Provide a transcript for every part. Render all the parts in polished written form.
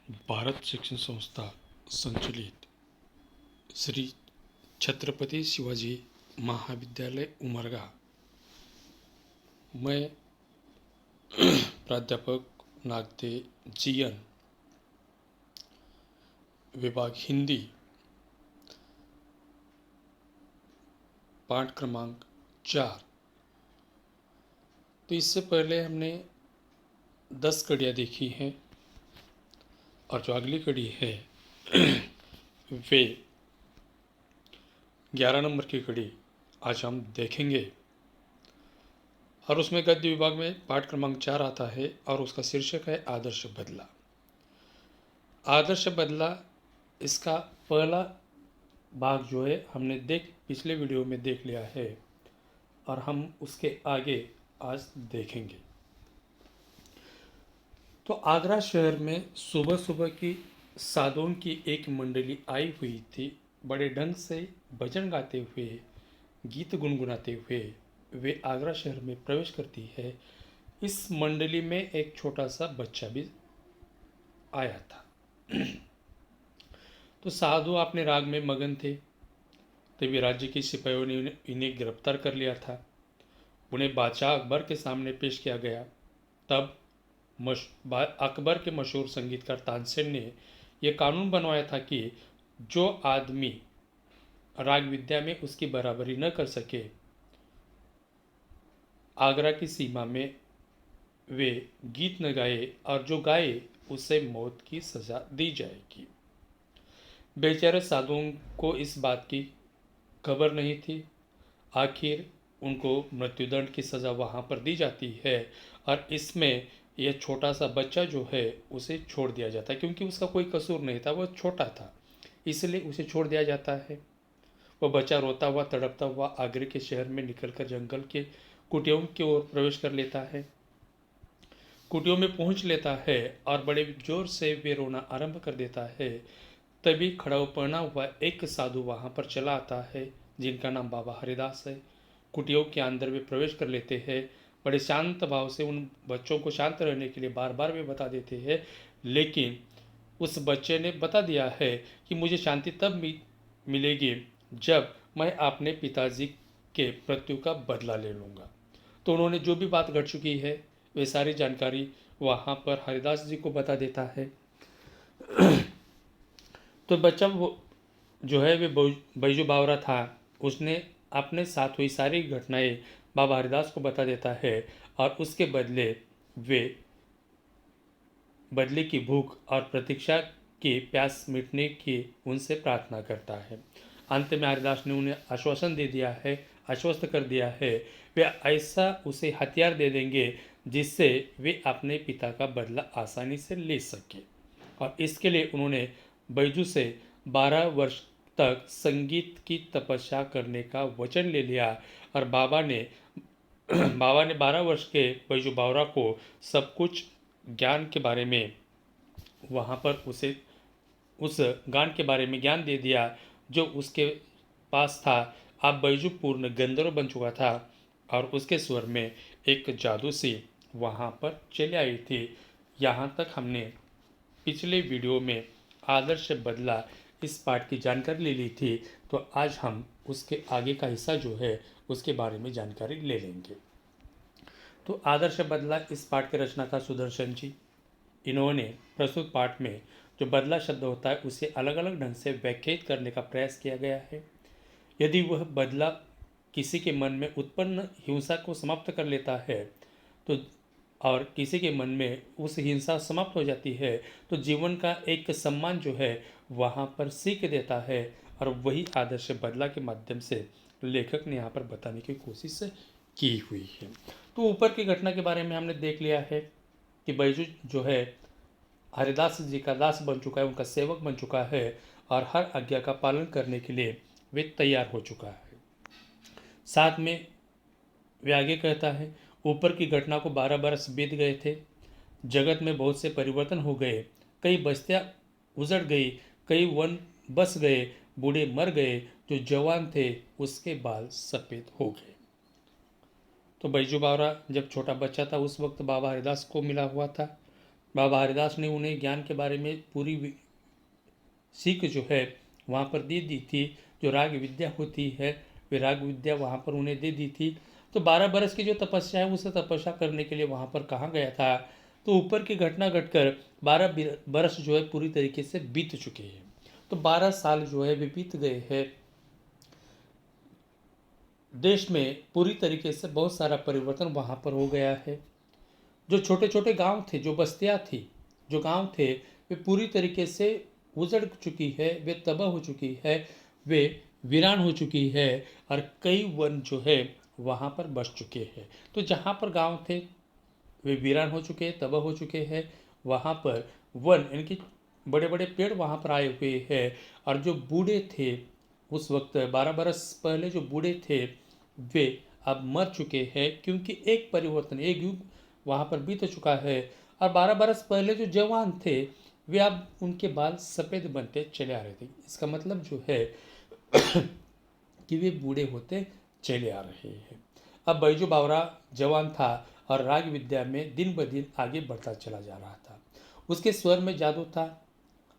भारत शिक्षण संस्था संचालित श्री छत्रपति शिवाजी महाविद्यालय उमरगा मैं प्राध्यापक नागते जीएन विभाग हिंदी पाठ क्रमांक 4। तो इससे पहले हमने 10 कड़ियाँ देखी हैं और जो अगली कड़ी है वे 11 नंबर की कड़ी आज हम देखेंगे और उसमें गद्य विभाग में पाठ क्रमांक 4 आता है और उसका शीर्षक है आदर्श बदला। आदर्श बदला इसका पहला भाग जो है हमने पिछले वीडियो में देख लिया है और हम उसके आगे आज देखेंगे। तो आगरा शहर में सुबह सुबह की साधुओं की एक मंडली आई हुई थी। बड़े ढंग से भजन गाते हुए, गीत गुनगुनाते हुए वे आगरा शहर में प्रवेश करती है। इस मंडली में एक छोटा सा बच्चा भी आया था। तो साधु अपने राग में मगन थे, तभी राज्य के सिपाहियों ने इन्हें गिरफ्तार कर लिया था। उन्हें बादशाह अकबर के सामने पेश किया गया। तब अकबर के मशहूर संगीतकार तानसेन ने यह कानून बनवाया था कि जो आदमी राग विद्या में उसकी बराबरी न कर सके, आगरा की सीमा में वे गीत न गाए और जो गाए उसे मौत की सजा दी जाएगी। बेचारे साधुओं को इस बात की खबर नहीं थी। आखिर उनको मृत्युदंड की सजा वहां पर दी जाती है और इसमें यह छोटा सा बच्चा जो है उसे छोड़ दिया जाता है, क्योंकि उसका कोई कसूर नहीं था, वह छोटा था, इसलिए उसे छोड़ दिया जाता है। वह बच्चा रोता हुआ तड़पता हुआ आगरे के शहर में निकलकर जंगल के कुटियों की ओर प्रवेश कर लेता है। कुटियों में पहुंच लेता है और बड़े जोर से वे रोना आरंभ कर देता है। तभी खड़ा पहना हुआ एक साधु वहां पर चला आता है, जिनका नाम बाबा हरिदास है। कुटियों के अंदर वे प्रवेश कर लेते हैं। बड़े शांत भाव से उन बच्चों को शांत रहने के लिए बार बार वे बता देते हैं, लेकिन उस बच्चे ने बता दिया है कि मुझे शांति तब मिलेगी जब मैं अपने पिताजी के मृत्यु का बदला ले लूँगा। तो उन्होंने जो भी बात घट चुकी है वे सारी जानकारी वहाँ पर हरिदास जी को बता देता है। तो बच्चा वो जो है वे बैजू बावरा था, उसने अपने साथ हुई सारी घटनाएं बाबा हरिदास को बता देता है और उसके बदले की भूख और प्रतीक्षा की प्यास मिटने की उनसे प्रार्थना करता है। अंत में हरिदास ने उन्हें आश्वासन दे दिया है, आश्वस्त कर दिया है, वे ऐसा उसे हथियार दे देंगे जिससे वे अपने पिता का बदला आसानी से ले सके। और इसके लिए उन्होंने बैजू से 12 वर्ष तक संगीत की तपस्या करने का वचन ले लिया और बाबा ने 12 वर्ष के बैजू बावरा को सब कुछ ज्ञान के बारे में वहाँ पर उसे उस गान के बारे में ज्ञान दे दिया जो उसके पास था। अब बैजू पूर्ण गंधर्व बन चुका था और उसके स्वर में एक जादू सी वहाँ पर चली आई थी। यहाँ तक हमने पिछले वीडियो में आदर्श बदला इस पाठ की जानकारी ले ली थी, तो आज हम उसके आगे का हिस्सा जो है उसके बारे में जानकारी ले लेंगे। तो आदर्श बदला इस पाठ के रचनाकार सुदर्शन जी, इन्होंने प्रस्तुत पाठ में जो बदला शब्द होता है उसे अलग अलग ढंग से व्याख्यायित करने का प्रयास किया गया है। यदि वह बदला किसी के मन में उत्पन्न हिंसा को समाप्त कर लेता है तो और किसी के मन में उस हिंसा समाप्त हो जाती है तो जीवन का एक सम्मान जो है वहाँ पर सीख देता है, और वही आदर्श बदला के माध्यम से लेखक ने यहाँ पर बताने की कोशिश की हुई है। तो ऊपर की घटना के बारे में हमने देख लिया है कि बैजू जो है हरिदास जी का दास बन चुका है, उनका सेवक बन चुका है और हर आज्ञा का पालन करने के लिए वे तैयार हो चुका है। साथ में वे आगे कहता है, ऊपर की घटना को 12 बरस बीत गए थे। जगत में बहुत से परिवर्तन हो गए, कई बस्तियां उजड़ गई, कई वन बस गए, बूढ़े मर गए, जो जवान थे उसके बाल सफ़ेद हो गए। तो बैजू बावरा जब छोटा बच्चा था उस वक्त बाबा हरिदास को मिला हुआ था। बाबा हरिदास ने उन्हें ज्ञान के बारे में पूरी सीख जो है वहाँ पर दे दी थी। जो राग विद्या होती है वे राग विद्या वहाँ पर उन्हें दे दी थी। तो 12 बरस की जो तपस्या है उस तपस्या करने के लिए वहाँ पर कहाँ गया था, तो ऊपर की घटना घटकर 12 बरस जो है पूरी तरीके से बीत चुके हैं। तो 12 साल जो है वे बीत गए हैं। देश में पूरी तरीके से बहुत सारा परिवर्तन वहाँ पर हो गया है। जो छोटे छोटे गांव थे, जो बस्तियाँ थी, जो गांव थे, वे पूरी तरीके से उजड़ चुकी है, वे तबाह हो चुकी है, वे वीरान हो चुकी है और कई वन जो है वहाँ पर बस चुके हैं। तो जहाँ पर गांव थे वे वीरान हो चुके हैं, तबाह हो चुके हैं। वहाँ पर वन इनके बड़े बड़े पेड़ वहाँ पर आए हुए हैं। और जो बूढ़े थे उस वक्त 12 बरस पहले जो बूढ़े थे वे अब मर चुके हैं, क्योंकि एक परिवर्तन, एक युग वहाँ पर बीत चुका है। और 12 बरस पहले जो जवान थे वे अब उनके बाल सफ़ेद बनते चले आ रहे थे। इसका मतलब जो है कि वे बूढ़े होते चले आ रहे हैं। अब बैजू बावरा जवान था और राग विद्या में दिन ब दिन आगे बढ़ता चला जा रहा था। उसके स्वर में जादू था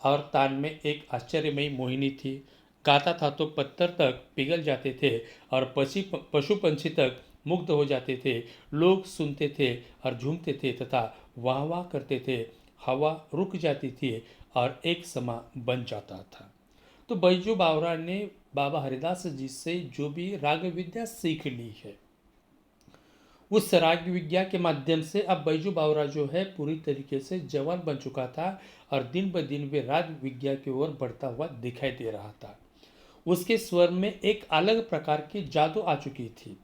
और तान में एक आश्चर्यमयी मोहिनी थी। गाता था तो पत्थर तक पिघल जाते थे और पशु पंछी तक मुग्ध हो जाते थे। लोग सुनते थे और झूमते थे तथा वाह वाह करते थे। हवा रुक जाती थी और एक समा बन जाता था। तो बैजू बावरा ने बाबा हरिदास जी से जो भी राग विद्या सीख ली है उस राग विद्या के माध्यम से अब बैजू बावरा जो है पूरी तरीके से जवान बन चुका था और दिन ब दिन वे राग विद्या की ओर बढ़ता हुआ दिखाई दे रहा था। उसके स्वर में एक अलग प्रकार की जादू आ चुकी थी।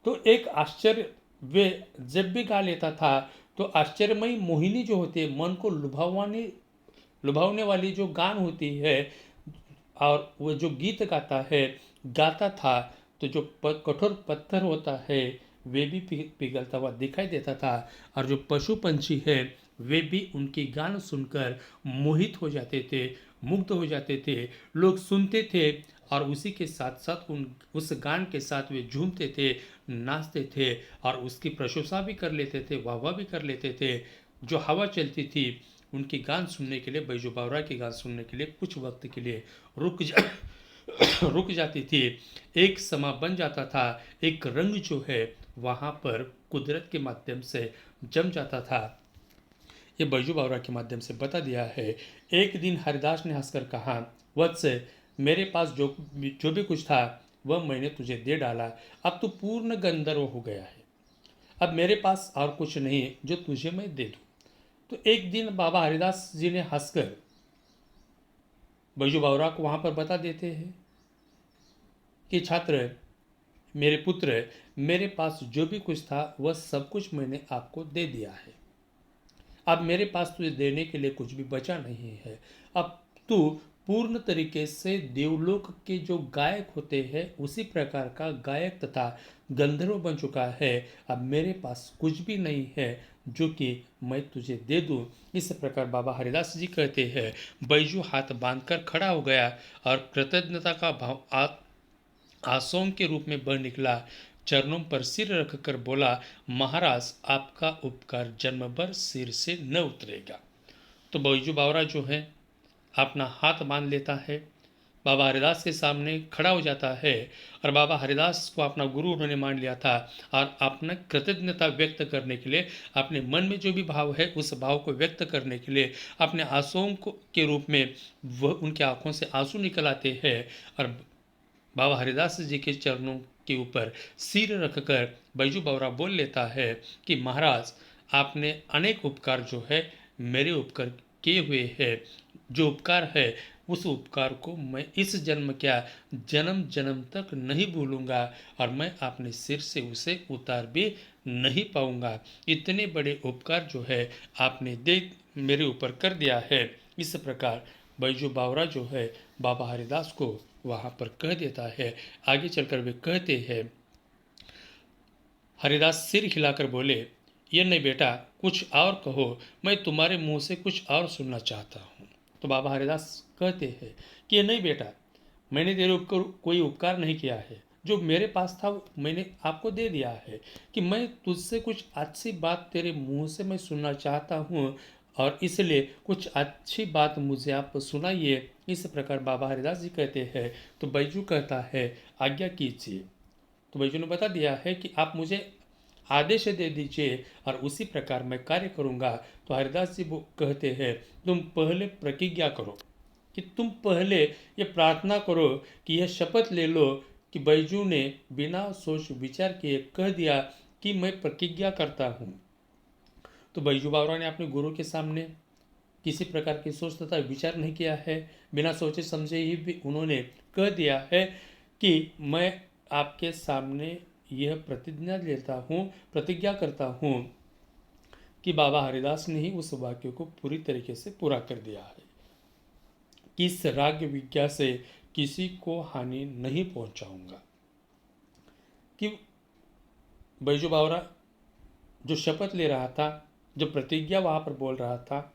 तो एक आश्चर्य, वे जब भी गा लेता था तो आश्चर्यमयी मोहिनी जो होती है, मन को लुभावने वाली जो गान होती है और वो जो गीत गाता था, तो जो कठोर पत्थर होता है वे भी पिघलता हुआ दिखाई देता था। और जो पशु पंछी है वे भी उनकी गान सुनकर मोहित हो जाते थे, मुग्ध हो जाते थे। लोग सुनते थे और उसी के साथ साथ उस गान के साथ वे झूमते थे, नाचते थे और उसकी प्रशंसा भी कर लेते थे, वाह भी कर लेते थे। जो हवा चलती थी उनकी गान सुनने के लिए, बैजू बावरा की गान सुनने के लिए कुछ वक्त के लिए रुक जाती थी। एक समा बन जाता था, एक रंग जो है वहाँ पर कुदरत के माध्यम से जम जाता था। ये बैजू बावरा के माध्यम से बता दिया है। एक दिन हरिदास ने हंसकर कहा, वत्स, मेरे पास जो भी कुछ था वह मैंने तुझे दे डाला। अब तू पूर्ण गंधर्व हो गया है। अब मेरे पास और कुछ नहीं जो तुझे मैं दे दूं। तो एक दिन बाबा हरिदास जी ने हंसकर बैजू बावरा को वहाँ पर बता देते हैं कि छात्र, मेरे पुत्र, मेरे पास जो भी कुछ था वह सब कुछ मैंने आपको दे दिया है। अब मेरे पास तुझे देने के लिए कुछ भी बचा नहीं है। अब तू पूर्ण तरीके से देवलोक के जो गायक होते हैं उसी प्रकार का गायक तथा गंधर्व बन चुका है। अब मेरे पास कुछ भी नहीं है जो कि मैं तुझे दे दूं। इस प्रकार बाबा हरिदास जी कहते हैं। बैजू हाथ बांधकर खड़ा हो गया और कृतज्ञता का भाव आसों के रूप में बह निकला। चरणों पर सिर रखकर बोला, महाराज, आपका उपकार जन्म भर सिर से न उतरेगा। तो बैजू बावरा जो है अपना हाथ बांध लेता है, बाबा हरिदास के सामने खड़ा हो जाता है और बाबा हरिदास को अपना गुरु उन्होंने मान लिया था। और अपना कृतज्ञता व्यक्त करने के लिए, अपने मन में जो भी भाव है उस भाव को व्यक्त करने के लिए अपने आंसुओं के रूप में वह उनकी आंखों से आंसू निकल आते हैं और बाबा हरिदास जी के चरणों के ऊपर सिर रखकर बैजू बावरा बोल लेता है कि महाराज, आपने अनेक उपकार जो है मेरे उपकार किए हुए हैं। जो उपकार है उस उपकार को मैं इस जन्म क्या, जन्म जन्म तक नहीं भूलूंगा और मैं अपने सिर से उसे उतार भी नहीं पाऊंगा। इतने बड़े उपकार जो है आपने मेरे ऊपर कर दिया है। इस प्रकार बैजू बावरा जो है बाबा हरिदास को वहाँ पर कह देता है। आगे चलकर वे कहते हैं, हरिदास सिर हिलाकर बोले, ये नहीं बेटा, कुछ और कहो, मैं तुम्हारे मुंह से कुछ और सुनना चाहता हूँ। तो बाबा हरिदास कहते हैं कि ये नहीं बेटा, मैंने तेरे ऊपर कोई उपकार नहीं किया है, जो मेरे पास था वो मैंने आपको दे दिया है, कि मैं तुझसे कुछ अच्छी बात तेरे मुंह से मैं सुनना चाहता हूँ, और इसलिए कुछ अच्छी बात मुझे आप सुनाइए। इस प्रकार बाबा हरिदास जी कहते हैं। तो बैजू कहता है आज्ञा कीजिए। तो बैजू ने बता दिया है कि आप मुझे आदेश दे दीजिए और उसी प्रकार मैं कार्य करूँगा। तो हरिदास जी वो कहते हैं तुम पहले प्रतिज्ञा करो, कि तुम पहले ये प्रार्थना करो, कि यह शपथ ले लो, कि बैजू ने बिना सोच विचार किए कह दिया कि मैं प्रतिज्ञा करता हूँ। तो बैजू बावरा ने अपने गुरु के सामने किसी प्रकार की सोच तथा विचार नहीं किया है, बिना सोचे समझे ही भी उन्होंने कह दिया है कि मैं आपके सामने यह प्रतिज्ञा करता हूँ कि बाबा हरिदास ने ही उस वाक्य को पूरी तरीके से पूरा कर दिया है, कि इस राग विज्ञा से किसी को हानि नहीं पहुंचाऊंगा। कि बैजू बावरा जो शपथ ले रहा था, जो प्रतिज्ञा वहां पर बोल रहा था,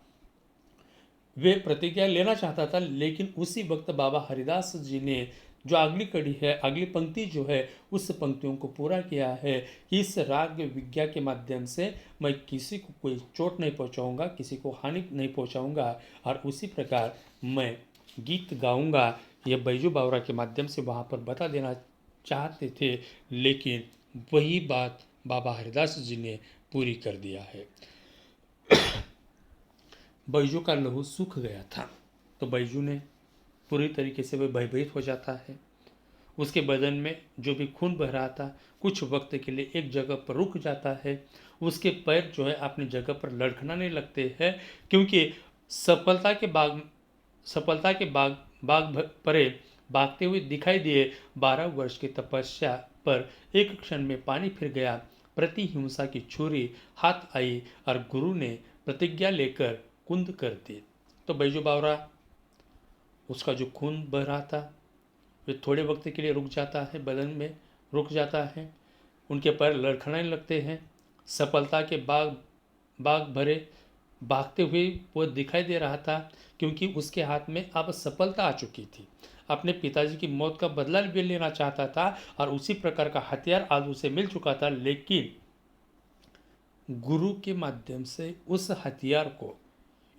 वे प्रतिज्ञा लेना चाहता था, लेकिन उसी वक्त बाबा हरिदास जी ने जो अगली कड़ी है, अगली पंक्ति जो है, उस पंक्तियों को पूरा किया है कि इस राग विज्ञा के माध्यम से मैं किसी को कोई चोट नहीं पहुंचाऊंगा, किसी को हानि नहीं पहुंचाऊंगा, और उसी प्रकार मैं गीत गाऊंगा। यह बैजू बावरा के माध्यम से वहाँ पर बता देना चाहते थे, लेकिन वही बात बाबा हरिदास जी ने पूरी कर दिया है। बैजू का लहू सूख गया था, तो बैजू ने पूरी तरीके से वह भयभीत हो जाता है। उसके बदन में जो भी खून बह रहा था कुछ वक्त के लिए एक जगह पर रुक जाता है। उसके पैर जो है अपनी जगह पर लड़खड़ाने लगते हैं, क्योंकि सफलता के बाग परे भागते हुए दिखाई दिए। 12 वर्ष की तपस्या पर एक क्षण में पानी फिर गया। प्रतिहिंसा की छुरी हाथ आई और गुरु ने प्रतिज्ञा लेकर कुंद कर दी। तो बैजू बावरा, उसका जो खून बह रहा था वे थोड़े वक्त के लिए रुक जाता है, बदन में रुक जाता है, उनके पैर लड़खड़ाने लगते हैं। सफलता के बाग भरे भागते हुए वो दिखाई दे रहा था, क्योंकि उसके हाथ में अब सफलता आ चुकी थी। अपने पिताजी की मौत का बदला भी लेना चाहता था और उसी प्रकार का हथियार आज उसे मिल चुका था, लेकिन गुरु के माध्यम से उस हथियार को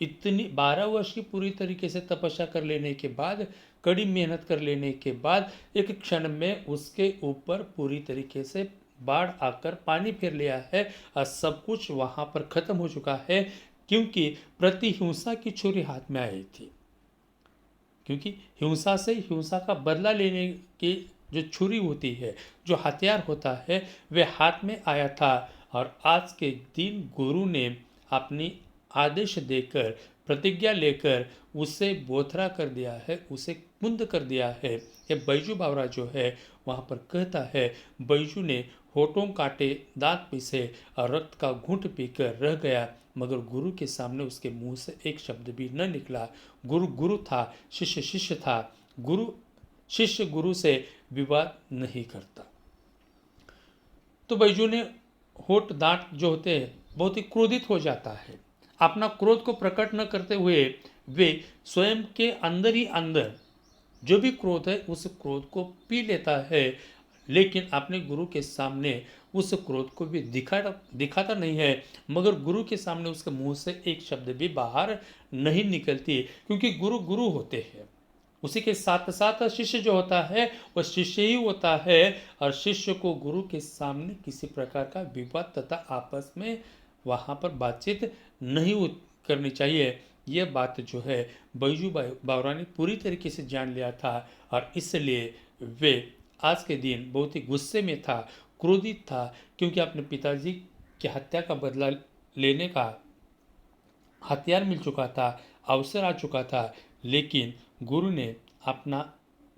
इतनी 12 वर्ष की पूरी तरीके से तपस्या कर लेने के बाद, कड़ी मेहनत कर लेने के बाद, एक क्षण में उसके ऊपर पूरी तरीके से बाढ़ आकर पानी फेर लिया है और सब कुछ वहां पर खत्म हो चुका है, क्योंकि प्रतिहिंसा की छुरी हाथ में आई थी। क्योंकि हिंसा से हिंसा का बदला लेने की जो छुरी होती है, जो हथियार होता है, वे हाथ में आया था। और आज के दिन गुरु ने अपनी आदेश देकर, प्रतिज्ञा लेकर उसे बोथरा कर दिया है, उसे कुंद कर दिया है। ये बैजू बावरा जो है वहाँ पर कहता है, बैजू ने होठों काटे, दांत पीसे और रक्त का घूंट पीकर रह गया, मगर गुरु के सामने उसके मुंह से एक शब्द भी न निकला। गुरु गुरु था, शिष्य शिष्य था। शिष्य गुरु से विवाद नहीं करता। तो बैजू ने होठ दांत जो होते हैं बहुत ही क्रोधित हो जाता है। अपना क्रोध को प्रकट न करते हुए वे स्वयं के अंदर ही अंदर जो भी क्रोध है उस क्रोध को पी लेता है, लेकिन अपने गुरु के सामने उस क्रोध को भी दिखाता नहीं है। मगर गुरु के सामने उसके मुंह से एक शब्द भी बाहर नहीं निकलती, क्योंकि गुरु गुरु होते हैं। उसी के साथ साथ शिष्य जो होता है वह शिष्य ही होता है, और शिष्य को गुरु के सामने किसी प्रकार का विवाद तथा आपस में वहाँ पर बातचीत नहीं करनी चाहिए। यह बात जो है बैजू बावरा ने पूरी तरीके से जान लिया था, और इसलिए वे आज के दिन बहुत ही गुस्से में था, क्रोधित था, क्योंकि अपने पिताजी की हत्या का बदला लेने का हथियार मिल चुका था, अवसर आ चुका था, लेकिन गुरु ने अपना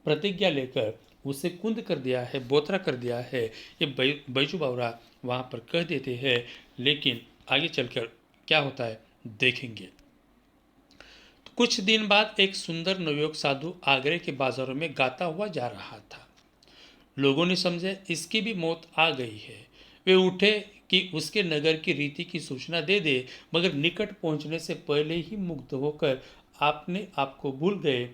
प्रतिज्ञा लेकर उसे कुंद कर दिया है, बोथरा कर दिया है। ये बैजू बावरा वहाँ पर कह देते हैं, लेकिन आगे चलकर क्या होता है देखेंगे। तो कुछ दिन बाद एक सुंदर नवयुवक साधु आगरे के बाजारों में गाता हुआ जा रहा था। लोगों ने समझे इसकी भी मौत आ गई है। वे उठे कि उसके नगर की रीति की सूचना दे दे, मगर निकट पहुंचने से पहले ही मुग्ध होकर अपने आप को भूल गए।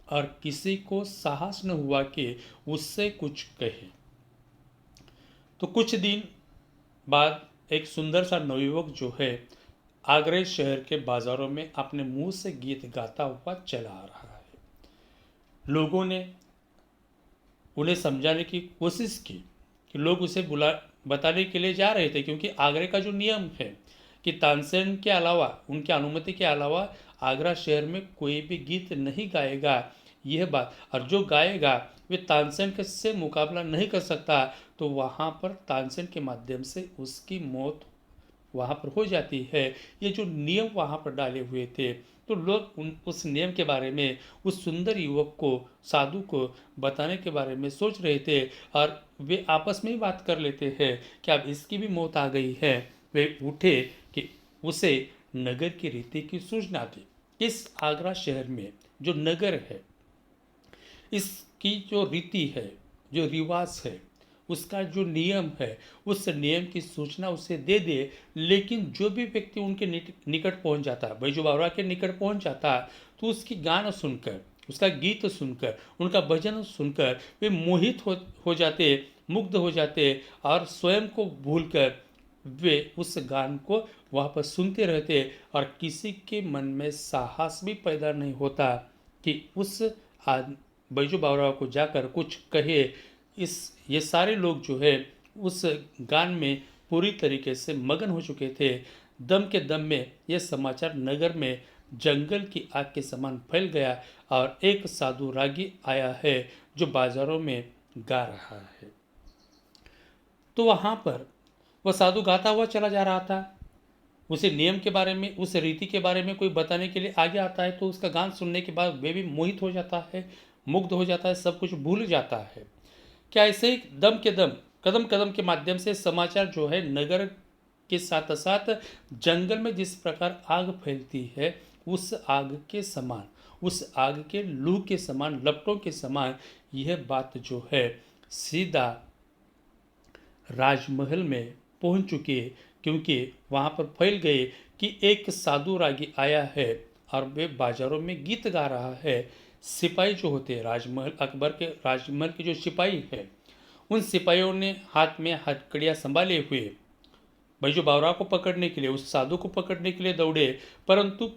और किसी को साहस न हुआ कि उससे कुछ कहे। तो कुछ दिन बाद एक सुंदर सा नवयुवक जो है आगरा शहर के बाजारों में अपने मुंह से गीत गाता हुआ चला आ रहा है। लोगों ने उन्हें समझाने की कोशिश की कि लोग उसे बुला बताने के लिए जा रहे थे, क्योंकि आगरे का जो नियम है कि तानसेन के अलावा, उनकी अनुमति के अलावा आगरा शहर में कोई भी गीत नहीं गाएगा, यह बात, और जो गाएगा वे तानसेन से मुकाबला नहीं कर सकता, तो वहाँ पर तानसेन के माध्यम से उसकी मौत वहाँ पर हो जाती है। ये जो नियम वहाँ पर डाले हुए थे, तो लोग उस नियम के बारे में उस सुंदर युवक को, साधु को बताने के बारे में सोच रहे थे, और वे आपस में ही बात कर लेते हैं कि अब इसकी भी मौत आ गई है। वे उठे कि उसे नगर की रीति की सूचना दी। इस आगरा शहर में जो नगर है, इसकी जो रीति है, जो रिवाज है, उसका जो नियम है, उस नियम की सूचना उसे दे दे। लेकिन जो भी व्यक्ति उनके निकट पहुंच जाता है, बैजू बावरा के निकट पहुंच जाता है, तो उसकी गाना सुनकर, उसका गीत सुनकर, उनका भजन सुनकर वे मोहित हो जाते, मुग्ध हो जाते, और स्वयं को भूलकर वे उस गान को वहाँ पर सुनते रहते, और किसी के मन में साहस भी पैदा नहीं होता कि उस बैजू बावरा को जाकर कुछ कहे। ये सारे लोग जो है उस गान में पूरी तरीके से मगन हो चुके थे। दम के दम में यह समाचार नगर में जंगल की आग के समान फैल गया, और एक साधु रागी आया है जो बाजारों में गा रहा है। तो वहाँ पर वह साधु गाता हुआ चला जा रहा था। उसे नियम के बारे में, उस रीति के बारे में कोई बताने के लिए आगे आता है, तो उसका गान सुनने के बाद वे भी मोहित हो जाता है, मुग्ध हो जाता है, सब कुछ भूल जाता है। क्या ऐसे ही दम के दम, कदम कदम के माध्यम से समाचार जो है नगर के साथ साथ जंगल में जिस प्रकार आग फैलती है, उस आग के समान, उस आग के लू के समान, लपटों के समान यह बात जो है सीधा राजमहल में पहुंच चुकी है। क्योंकि वहाँ पर फैल गए कि एक साधु रागी आया है और वे बाजारों में गीत गा रहा है। सिपाही जो होते हैं राजमहल, अकबर के राजमहल के जो सिपाही है, उन सिपाहियों ने हाथ में हथकड़ियाँ संभाले हुए बैजू बावरा को पकड़ने के लिए, उस साधु को पकड़ने के लिए दौड़े, परंतु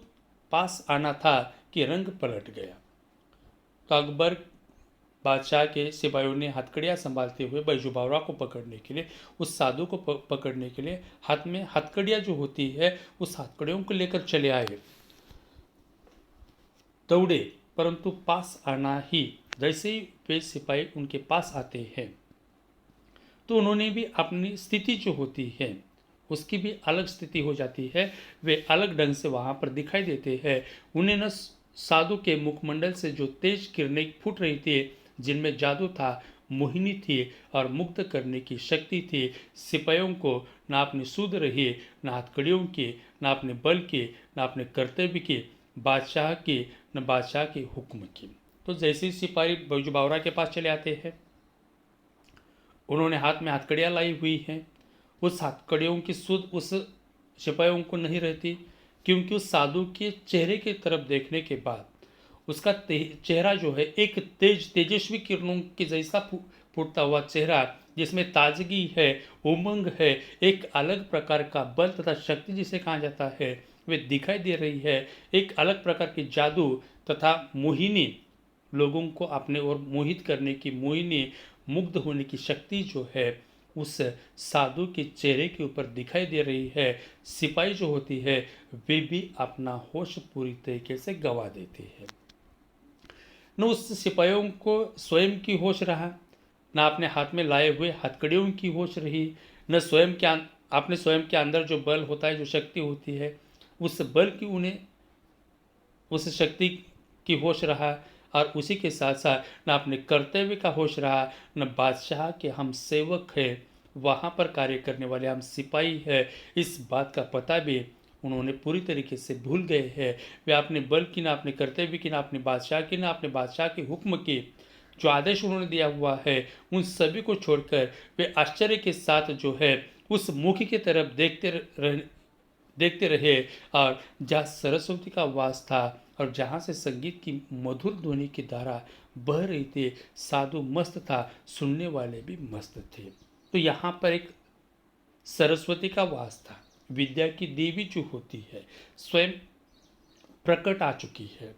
पास आना था कि रंग पलट गया। तो अकबर बादशाह के सिपाहियों ने हथकड़ियाँ संभालते हुए बैजू बावरा को पकड़ने के लिए, उस साधु को पकड़ने के लिए हाथ में हथकड़ियाँ जो होती है, उस हथकड़ियों को लेकर चले आए, दौड़े, परंतु पास आना ही, जैसे ही वे सिपाही उनके पास आते हैं, तो उन्होंने भी अपनी स्थिति जो होती है उसकी भी अलग स्थिति हो जाती है। वे अलग ढंग से वहाँ पर दिखाई देते हैं। उन्हें न साधु के मुखमंडल से जो तेज किरणें फूट रही थी, जिनमें जादू था, मोहिनी थी और मुक्त करने की शक्ति थी, सिपाहियों को ना अपनी सूद रही, ना हथकड़ियों की, ना अपने बल की, ना अपने कर्तव्य की, बादशाह की, न बादशाह के हुक्म की। तो जैसे ही सिपाही बैजू बावरा के पास चले आते हैं, उन्होंने हाथ में हथकड़ियाँ लाई हुई हैं। उस हथकड़ियों की सुध उस सिपाहियों को नहीं रहती, क्योंकि उस साधु के चेहरे की तरफ देखने के बाद उसका चेहरा जो है एक तेजस्वी किरणों के जैसा फूटता हुआ चेहरा, जिसमें ताजगी है, उमंग है, एक अलग प्रकार का बल तथा शक्ति जिसे कहा जाता है, वे दिखाई दे रही है। एक अलग प्रकार की जादू तथा मोहिनी, लोगों को अपने ओर मोहित करने की मोहिनी, मुग्ध होने की शक्ति जो है उस साधु के चेहरे के ऊपर दिखाई दे रही है। सिपाही जो होती है वे भी अपना होश पूरी तरीके से गंवा देती है। न उस सिपाहियों को स्वयं की होश रहा, न अपने हाथ में लाए हुए हथकड़ियों की होश रही, न स्वयं के अपने स्वयं के अंदर जो बल होता है, जो शक्ति होती है, उस बल की उन्हें, उस शक्ति की होश रहा, और उसी के साथ साथ न अपने कर्तव्य का होश रहा, न बादशाह के हम सेवक हैं, वहाँ पर कार्य करने वाले हम सिपाही हैं, इस बात का पता भी उन्होंने पूरी तरीके से भूल गए हैं। वे अपने बल की, ना अपने कर्तव्य की, ना अपने बादशाह की, ना अपने बादशाह के हुक्म की, जो आदेश उन्होंने दिया हुआ है, उन सभी को छोड़कर वे आश्चर्य के साथ जो है उस मुखी की तरफ देखते रहे। और जहाँ सरस्वती का वास था और जहाँ से संगीत की मधुर ध्वनि की धारा बह रही थी, साधु मस्त था, सुनने वाले भी मस्त थे। तो यहाँ पर एक सरस्वती का वास था, विद्या की देवी जो होती है स्वयं प्रकट आ चुकी है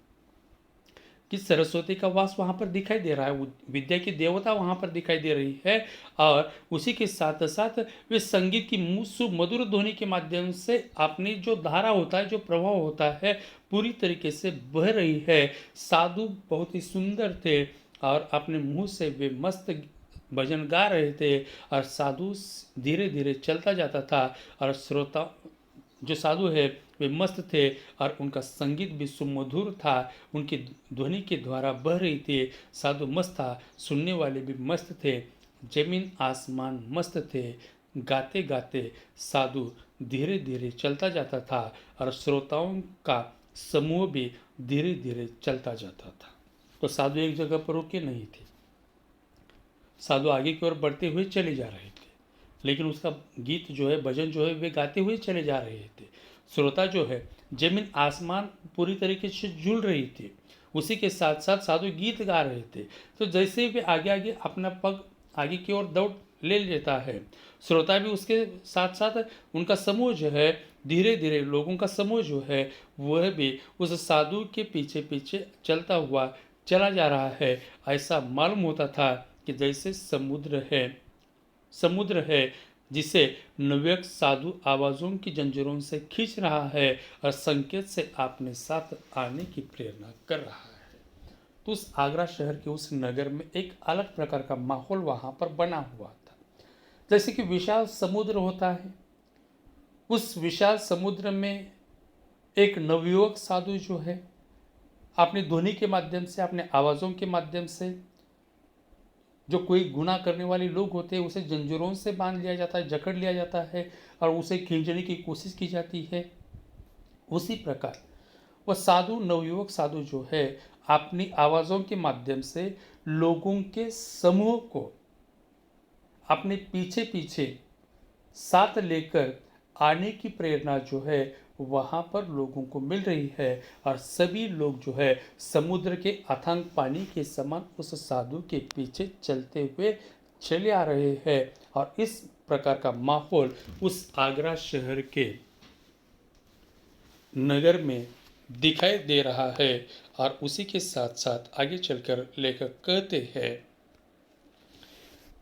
कि सरस्वती का वास वहाँ पर दिखाई दे रहा है, विद्या की देवता वहाँ पर दिखाई दे रही है। और उसी के साथ साथ वे संगीत की सुमधुर ध्वनि के माध्यम से अपनी जो धारा होता है, जो प्रभाव होता है, पूरी तरीके से बह रही है। साधु बहुत ही सुंदर थे और अपने मुंह से वे मस्त भजन गा रहे थे और साधु धीरे धीरे चलता जाता था और श्रोता जो साधु है वे मस्त थे और उनका संगीत भी सुमधुर था, उनकी ध्वनि के द्वारा बह रही थी। साधु मस्त था, सुनने वाले भी मस्त थे, जमीन आसमान मस्त थे। गाते गाते साधु धीरे धीरे चलता जाता था और श्रोताओं का समूह भी धीरे धीरे चलता जाता था। तो साधु एक जगह पर रुके नहीं थे, साधु आगे की ओर बढ़ते हुए चले जा रहे थे, लेकिन उसका गीत जो है, भजन जो है, वे गाते हुए चले जा रहे थे। श्रोता जो है, जमीन आसमान पूरी तरीके से जुड़ रही थी, उसी के साथ साथ साधु गीत गा रहे थे। तो जैसे वे आगे आगे अपना पग आगे की ओर दौड़ ले लेता है, श्रोता भी उसके साथ साथ उनका समूह जो है, धीरे धीरे लोगों का समूह जो है, वह भी उस साधु के पीछे पीछे चलता हुआ चला जा रहा है। ऐसा मालूम होता था कि जैसे समुद्र है जिसे नव्यक साधु आवाज़ों की जंजीरों से खींच रहा है और संकेत से अपने साथ आने की प्रेरणा कर रहा है। तो उस आगरा शहर के उस नगर में एक अलग प्रकार का माहौल वहाँ पर बना हुआ था। जैसे कि विशाल समुद्र होता है, उस विशाल समुद्र में एक नवयुवक साधु जो है अपनी ध्वनि के माध्यम से, अपने आवाज़ों के माध्यम से, जो कोई गुनाह करने वाले लोग होते हैं उसे जंजीरों से बांध लिया जाता है, जकड़ लिया जाता है और उसे खींचने की कोशिश की जाती है। उसी प्रकार वह साधु, नवयुवक साधु जो है, अपनी आवाज़ों के माध्यम से लोगों के समूह को अपने पीछे पीछे साथ लेकर आने की प्रेरणा जो है वहाँ पर लोगों को मिल रही है। और सभी लोग जो है समुद्र के अथांग पानी के समान उस साधु के पीछे चलते हुए चले आ रहे हैं। और इस प्रकार का माहौल उस आगरा शहर के नगर में दिखाई दे रहा है। और उसी के साथ साथ आगे चलकर लेखक कहते हैं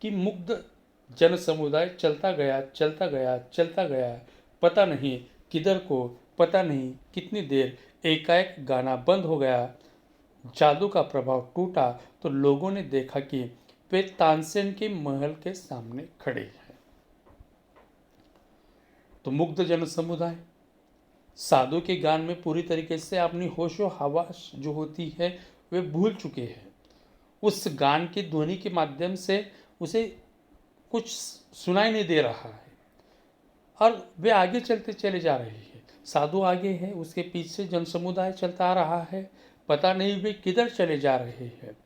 कि मुग्ध जन समुदाय चलता गया, चलता गया, चलता गया, पता नहीं किधर को, पता नहीं कितनी देर, एकाएक गाना बंद हो गया। जादू का प्रभाव टूटा तो लोगों ने देखा कि वे तानसेन के महल के सामने खड़े हैं। तो मुग्ध जन समुदाय साधु के गान में पूरी तरीके से अपनी होशो हवास जो होती है वे भूल चुके हैं। उस गान की ध्वनि के माध्यम से उसे कुछ सुनाई नहीं दे रहा है और वे आगे चलते चले जा रहे हैं। साधु आगे है, उसके पीछे जन समुदाय चलता आ रहा है। पता नहीं वे किधर चले जा रहे हैं,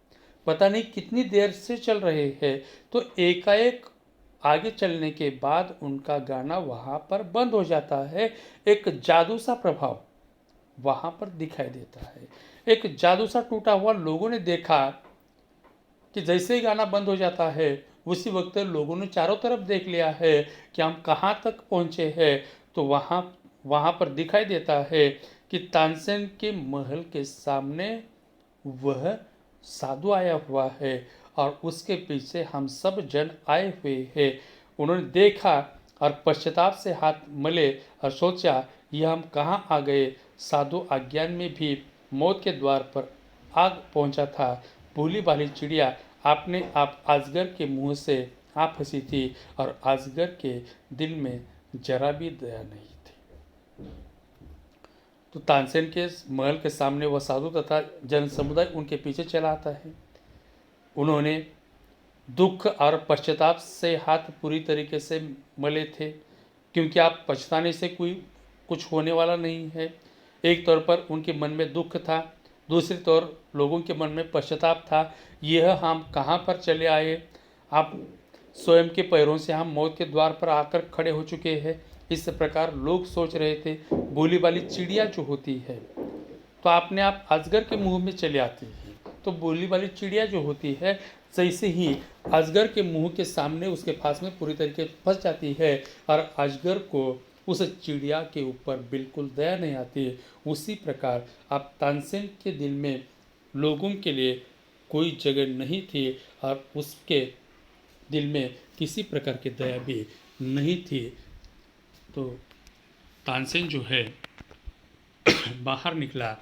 पता नहीं कितनी देर से चल रहे हैं। तो एकाएक आगे चलने के बाद उनका गाना वहाँ पर बंद हो जाता है। एक जादू सा प्रभाव वहाँ पर दिखाई देता है। एक जादू सा टूटा हुआ लोगों ने देखा कि जैसे ही गाना बंद हो जाता है उसी वक्त लोगों ने चारों तरफ देख लिया है कि हम कहाँ तक पहुँचे हैं। तो वहाँ पर दिखाई देता है कि तानसेन के महल के सामने वह साधु आया हुआ है और उसके पीछे हम सब जन आए हुए हैं। उन्होंने देखा और पश्चाताप से हाथ मले और सोचा यह हम कहाँ आ गए। साधु अज्ञान में भी मौत के द्वार पर आग पहुँचा था। भूली भाली चिड़िया अपने आप अजगर के मुंह से आ फंसी थी और अजगर के दिल में जरा भी दया नहीं थी। तो तानसेन के महल के सामने वह साधु तथा जन समुदाय उनके पीछे चला आता है। उन्होंने दुख और पश्चाताप से हाथ पूरी तरीके से मले थे, क्योंकि आप पछताने से कोई कुछ होने वाला नहीं है। एक तौर पर उनके मन में दुख था, दूसरी तौर लोगों के मन में पश्चाताप था। यह हम कहाँ पर चले आए, आप स्वयं के पैरों से हम मौत के द्वार पर आकर खड़े हो चुके हैं। इस प्रकार लोग सोच रहे थे। बोली वाली चिड़िया जो होती है तो अपने आप अजगर के मुंह में चली आती है, तो बोली वाली चिड़िया जो होती है जैसे ही अजगर के मुंह के सामने उसके पास में पूरी तरीके फंस जाती है और अजगर को उस चिड़िया के ऊपर बिल्कुल दया नहीं आती है। उसी प्रकार अब तानसेन के दिल में लोगों के लिए कोई जगह नहीं थी और उसके दिल में किसी प्रकार की दया भी नहीं थी। तो तानसेन जो है बाहर निकला,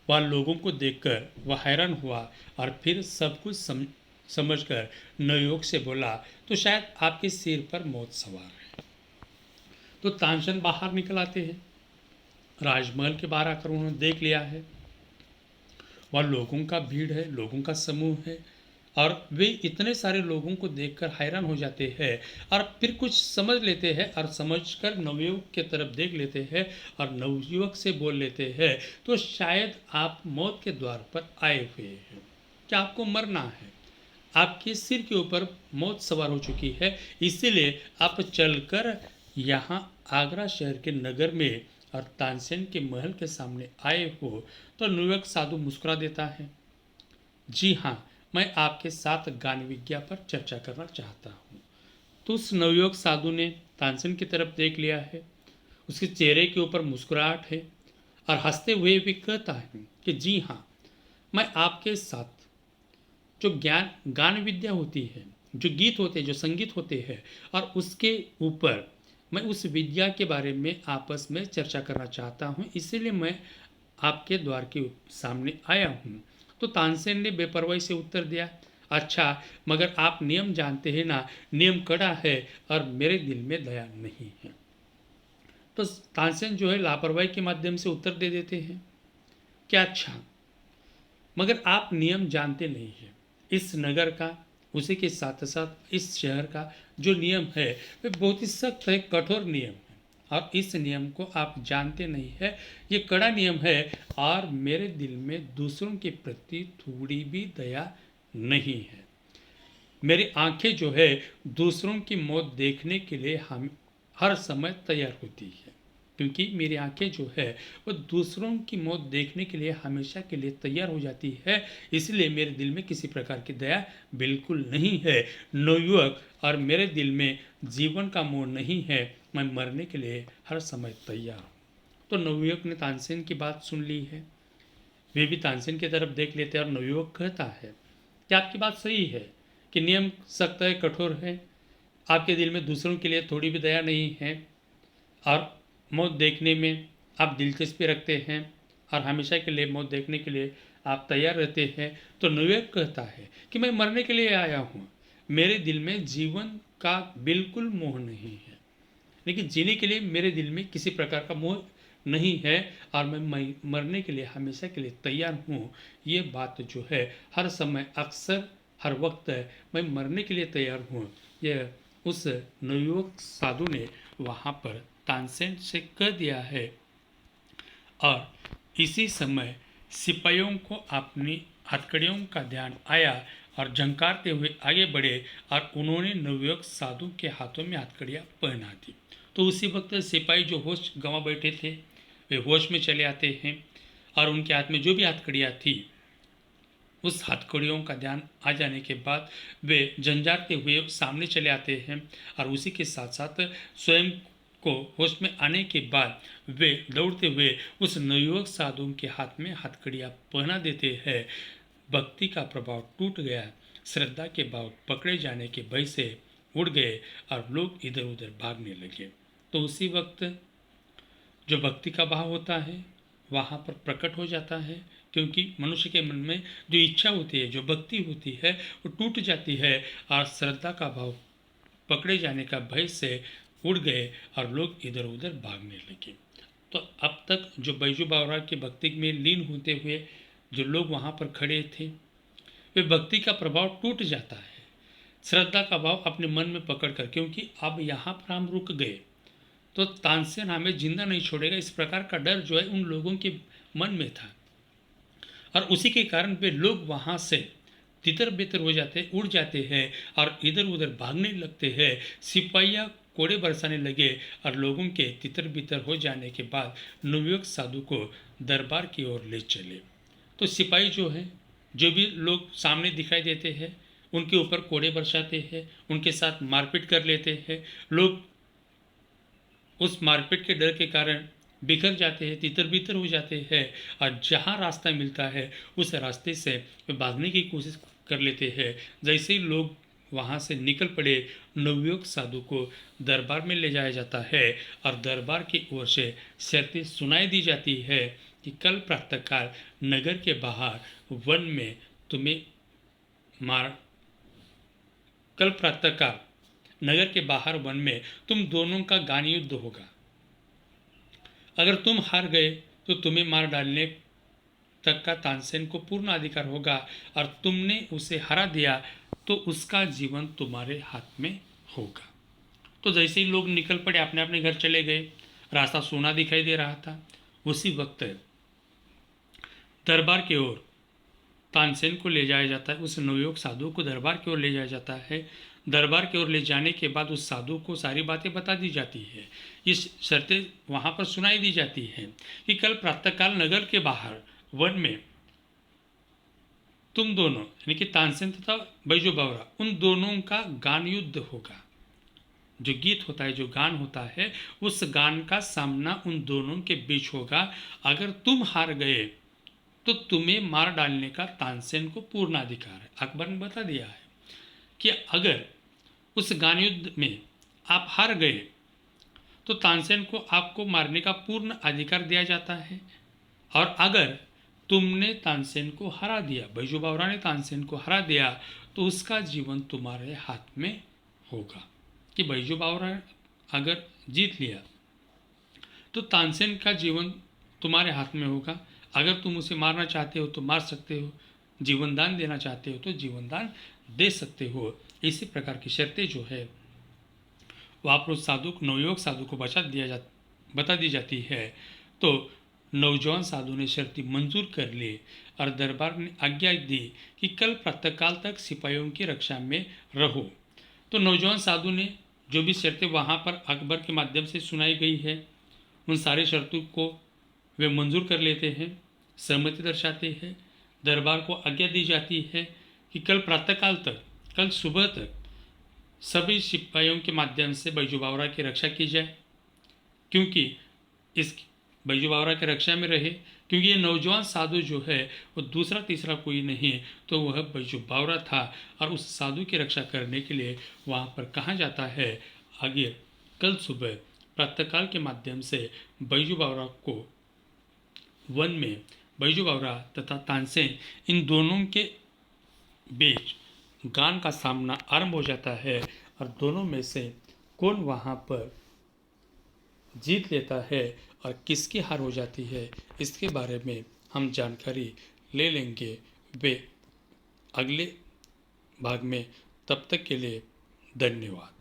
वह लोगों को देखकर वह हैरान हुआ और फिर सब कुछ समझकर नवयुवक से बोला, तो शायद आपके सिर पर मौत सवार है। तो तानसेन बाहर निकल आते हैं। राजमहल के बाहर आकर उन्होंने देख लिया है वह लोगों का भीड़ है, लोगों का समूह है और वे इतने सारे लोगों को देखकर हैरान हो जाते हैं और फिर कुछ समझ लेते हैं और समझकर नवयुवक के तरफ देख लेते हैं और नवयुवक से बोल लेते हैं, तो शायद आप मौत के द्वार पर आए हुए हैं, क्या आपको मरना है? आपके सिर के ऊपर मौत सवार हो चुकी है, इसीलिए आप चलकर यहाँ आगरा शहर के नगर में और तानसेन के महल के सामने आए हो। तो नवयुवक साधु मुस्कुरा देता है, जी हाँ, मैं आपके साथ ज्ञान विज्ञा पर चर्चा करना चाहता हूँ। तो उस नवयुवक साधु ने तानसेन की तरफ देख लिया है, उसके चेहरे के ऊपर मुस्कुराहट है और हंसते हुए भी कहता है कि जी हाँ, मैं आपके साथ जो गान विद्या होती है, जो गीत होते हैं, जो संगीत होते हैं और उसके ऊपर मैं उस विद्या के बारे में आपस में चर्चा करना चाहता हूँ, इसीलिए मैं आपके द्वार के सामने आया हूँ। तो तानसेन ने बेपरवाही से उत्तर दिया, अच्छा, मगर आप नियम जानते हैं ना, नियम कड़ा है और मेरे दिल में दया नहीं है। तो तानसेन जो है लापरवाही के माध्यम से उत्तर दे देते हैं, क्या अच्छा, मगर आप नियम जानते नहीं हैं। इस नगर का, उसी के साथ साथ इस शहर का जो नियम है वे बहुत ही सख्त है, कठोर नियम है और इस नियम को आप जानते नहीं है। ये कड़ा नियम है और मेरे दिल में दूसरों के प्रति थोड़ी भी दया नहीं है। मेरी आंखें जो है दूसरों की मौत देखने के लिए हम हर समय तैयार होती है, क्योंकि मेरी आंखें जो है वो दूसरों की मौत देखने के लिए हमेशा के लिए तैयार हो जाती है, इसलिए मेरे दिल में किसी प्रकार की दया बिल्कुल नहीं है नवयुवक, और मेरे दिल में जीवन का मोह नहीं है, मैं मरने के लिए हर समय तैयार हूँ। तो नवयुवक ने तानसेन की बात सुन ली है, वे भी तानसेन की तरफ देख लेते हैं और नवयुवक कहता है कि आपकी बात सही है कि नियम सख्त है, कठोर है, आपके दिल में दूसरों के लिए थोड़ी भी दया नहीं है और मौत देखने में आप दिलचस्पी रखते हैं और हमेशा के लिए मौत देखने के लिए आप तैयार रहते हैं। तो नवयुवक कहता है कि मैं मरने के लिए आया हूँ, मेरे दिल में जीवन का बिल्कुल मोह नहीं है, लेकिन जीने के लिए मेरे दिल में किसी प्रकार का मोह नहीं है और मैं मरने के लिए हमेशा के लिए तैयार हूँ। ये बात जो है हर समय अक्सर हर वक्त मैं मरने के लिए तैयार हूँ, यह उस नवयुवक साधु ने वहाँ पर तानसेन से कह दिया है। और इसी समय सिपाहियों को अपनी हथकड़ियों का ध्यान आया और झंकारते हुए आगे बढ़े और उन्होंने नवयुवक साधु के हाथों में हथकड़ियाँ पहना दी। तो उसी वक्त सिपाही जो होश गंवा बैठे थे वे होश में चले आते हैं और उनके हाथ में जो भी हथकड़ियाँ थी उस हथकड़ियों का ध्यान आ जाने के बाद वे झंझारते हुए सामने चले आते हैं और उसी के साथ साथ स्वयं को होश में आने के बाद वे दौड़ते हुए उस नवयुवक साधु के हाथ में हथकड़ियाँ पहना देते हैं। भक्ति का प्रभाव टूट गया, श्रद्धा के भाव पकड़े जाने के भय से उड़ गए और लोग इधर उधर भागने लगे। तो उसी वक्त जो भक्ति का भाव होता है वहाँ पर प्रकट हो जाता है, क्योंकि मनुष्य के मन में जो इच्छा होती है, जो भक्ति होती है वो टूट जाती है और श्रद्धा का भाव पकड़े जाने का भय से उड़ गए और लोग इधर उधर भागने लगे। तो अब तक जो बैजू बावरा की भक्ति में लीन होते हुए जो लोग वहाँ पर खड़े थे वे भक्ति का प्रभाव टूट जाता है, श्रद्धा का भाव अपने मन में पकड़ कर, क्योंकि अब यहाँ पर हम रुक गए तो तानसेन हमें जिंदा नहीं छोड़ेगा, इस प्रकार का डर जो है उन लोगों के मन में था और उसी के कारण वे लोग वहाँ से तितर बितर हो जाते, उड़ जाते हैं और इधर उधर भागने लगते हैं। सिपाहियाँ कोड़े बरसाने लगे और लोगों के तितर बितर हो जाने के बाद नवयुवक साधु को दरबार की ओर ले चले। तो सिपाही जो है, जो भी लोग सामने दिखाई देते हैं, उनके ऊपर कोड़े बरसाते हैं, उनके साथ मारपीट कर लेते हैं। लोग उस मारपीट के डर के कारण बिखर जाते हैं, तितर बितर हो जाते हैं और जहाँ रास्ता मिलता है उस रास्ते से भागने की कोशिश कर लेते हैं। जैसे ही लोग वहाँ से निकल पड़े, नवयुवक साधु को दरबार में ले जाया जाता है और दरबार की ओर से शर्तें सुनाई दी जाती है कि कल प्रातःकाल नगर के बाहर वन में तुम्हें कल प्रातःकाल नगर के बाहर वन में तुम दोनों का गान युद्ध होगा। अगर तुम हार गए तो तुम्हें मार डालने तक का तानसेन को पूर्ण अधिकार होगा और तुमने उसे हरा दिया तो उसका जीवन तुम्हारे हाथ में होगा। तो जैसे ही लोग निकल पड़े, अपने अपने घर चले गए, रास्ता सोना दिखाई दे रहा था। उसी वक्त दरबार की ओर तानसेन को ले जाया जाता है। उस नवयुवक साधु को दरबार की ओर ले जाया जाता है। दरबार की ओर ले जाने के बाद उस साधु को सारी बातें बता दी जाती है। इस शर्तें वहाँ पर सुनाई दी जाती हैं कि कल प्रातःकाल नगर के बाहर वन में तुम दोनों यानी कि तानसेन तथा बैजू बावरा, उन दोनों का गान युद्ध होगा। जो गीत होता है, जो गान होता है, उस गान का सामना उन दोनों के बीच होगा। अगर तुम हार गए तो तुम्हें मार डालने का तानसेन को पूर्ण अधिकार है। अकबर ने बता दिया है कि अगर उस गान युद्ध में आप हार गए तो तानसेन को आपको मारने का पूर्ण अधिकार दिया जाता है, और अगर तुमने तानसेन को हरा दिया, बैजू बावरा ने तानसेन को हरा दिया, तो उसका जीवन तुम्हारे हाथ में होगा। कि बैजू बावरा अगर जीत लिया तो तानसेन का जीवन तुम्हारे हाथ में होगा। अगर तुम उसे मारना चाहते हो तो मार सकते हो, जीवन दान देना चाहते हो तो जीवन दान दे सकते हो। इसी प्रकार की शर्तें जो है वहाँ पर साधु नवयुवक साधु को बता दी जाती है। तो नौजवान साधु ने शर्तें मंजूर कर ली और दरबार ने आज्ञा दी कि कल प्रातःकाल तक सिपाहियों की रक्षा में रहो। तो नौजवान साधु ने जो भी शर्तें वहाँ पर अकबर के माध्यम से सुनाई गई है, उन सारी शर्तों को वे मंजूर कर लेते हैं, सहमति दर्शाते हैं। दरबार को आज्ञा दी जाती है कि कल प्रातःकाल तक, कल सुबह तक सभी सिपाहियों के माध्यम से बैजू बावरा की रक्षा की जाए, क्योंकि इस बैजू बावरा की रक्षा में रहे। क्योंकि ये नौजवान साधु जो है वो दूसरा तीसरा कोई नहीं, तो वह बैजू बावरा था और उस साधु की रक्षा करने के लिए वहाँ पर कहा जाता है आगे कल सुबह प्रातःकाल के माध्यम से बैजू बावरा को वन में बैजू बावरा तथा तानसेन इन दोनों के बीच गान का सामना आरंभ हो जाता है और दोनों में से कौन वहाँ पर जीत लेता है और किसकी हार हो जाती है, इसके बारे में हम जानकारी ले लेंगे वे अगले भाग में। तब तक के लिए धन्यवाद।